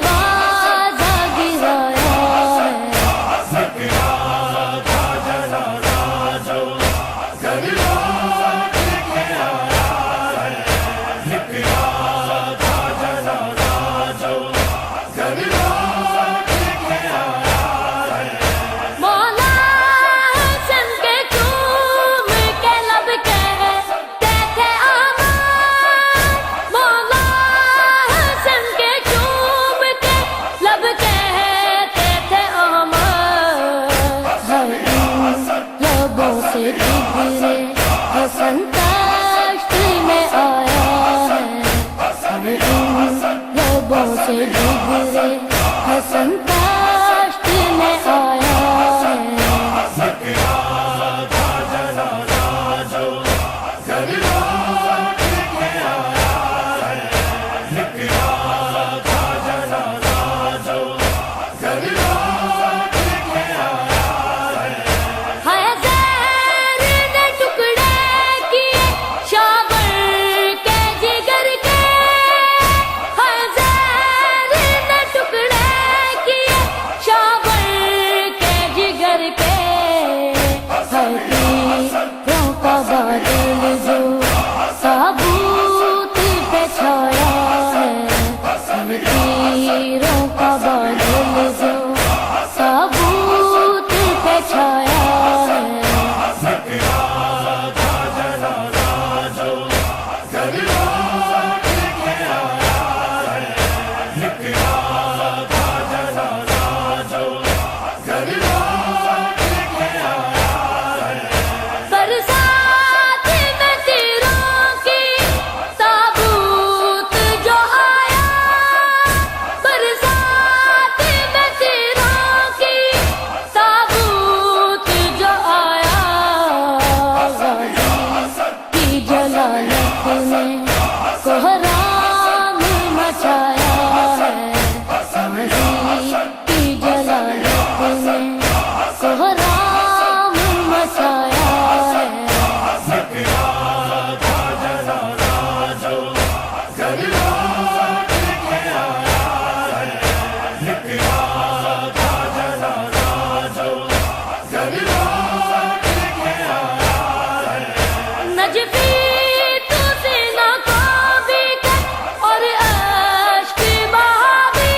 दरवाजा गिराया है। मौला हुसैन के चूम के लब कहते थे आमान। मौला हुसैन के चूम के लब कहते थे आमान। हर इन लबों से बिगड़े हसन तश्त में आया है। हर इन लबों से बिगड़े हसन तश्त में आया है। हाय ज़हर ने टुकड़े किए शावर के जिगर के। हाय ज़हर ने टुकड़े किए शावर के जिगर के। हकीरों का बादल जो साबूत पे छाया है। हकीरों का बादल जो साबूत पे छाया है। बरसात में तीरों की ताबूत जो आया। बरसात में तीरों की ताबूत जो आया। गाजी की जलालत ने कोहराम मचाया है। गाजी की जलालत ने कोहराम मचाया है। नजफी तू सीना को भी कर और अश्क बहावी।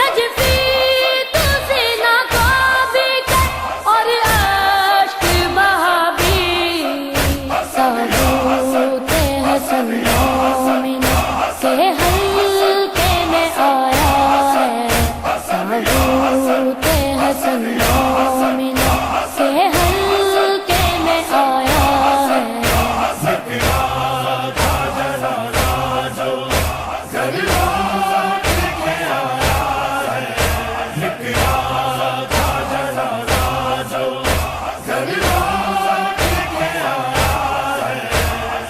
नजफी तू सीना को भी कर और अश्क बहावी। साबूत हसन मोमिन के हल्के में आया है। साबूत हसन मोमिन के हल्के में आया है।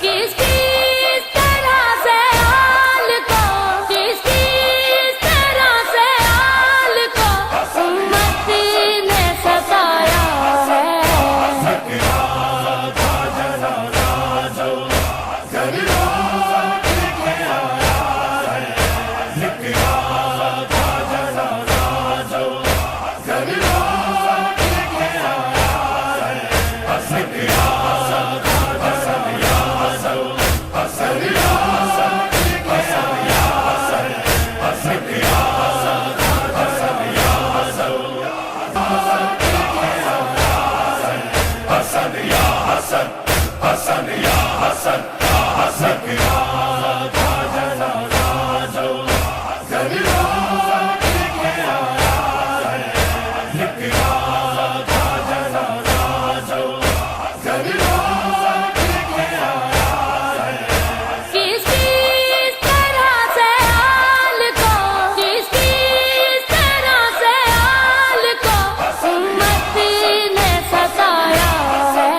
किस किस तरह से हाल को, किस किस तरह से हाल को उम्मत ने सताया है। किस किस तरह से हाल को, किस किस तरह से हाल को उम्मत ने सताया है।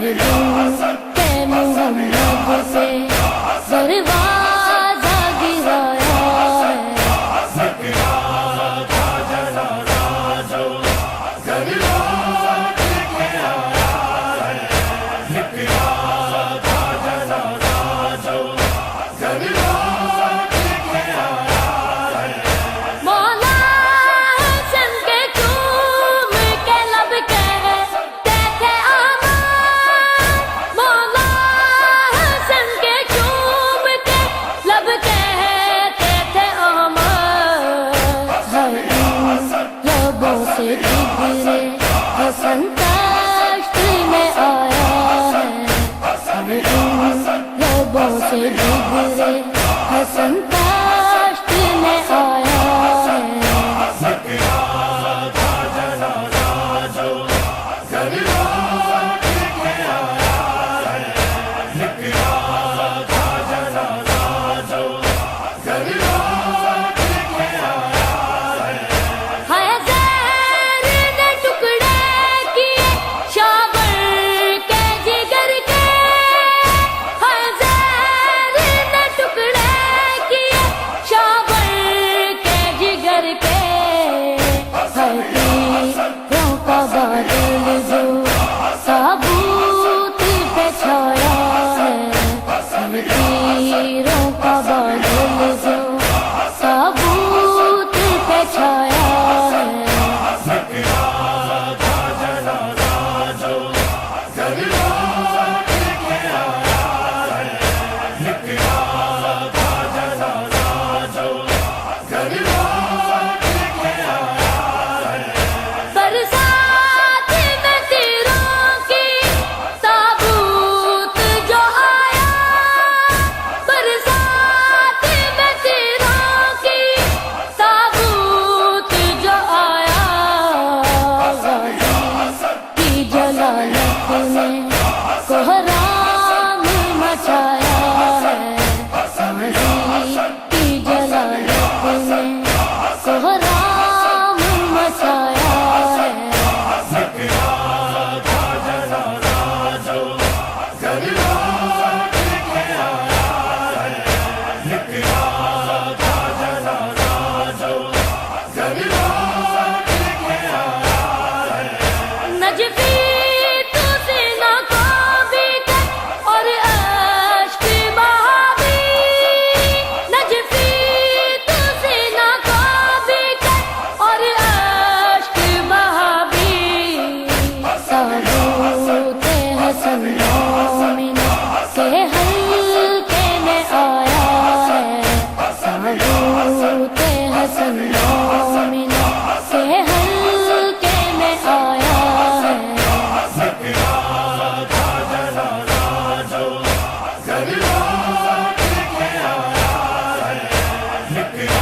दिन के मोहम्मद से दरवाजा गिराया है। मौला हसन के चूम के लब कहते थे आमान, मौला हसन के चूम के लब कहते थे आमान। हर इन लबों से जिगरे हसन ताश्त में आया है। हर इन लबों से जिगरे हसन ताश्त में आया है। हाय ज़हर ने टुकड़े किए शाबर के जिगर के, हाय ज़हर ने टुकड़े किए शाबर के जिगर के। हर तीरों का बादल जो ताबूत पे छाया है। हर तीरों का बादल जो ताबूत पे छाया है। बरसात में तीरों की ताबूत जो आया, बरसात में तीरों की ताबूत जो आया। गाजी की जलालत ने कोहराम मचाया है। गाजी की जलालत ने कोहराम मचाया है। नजफी तू सीना को भी कर और अश्क बहावी, नजफी तू सीना को भी कर और अश्क बहावी। ताबूत हसन मोमिन के हल्के में आया है। ताबूत हसन मोमिन के हल्के में आया है। Get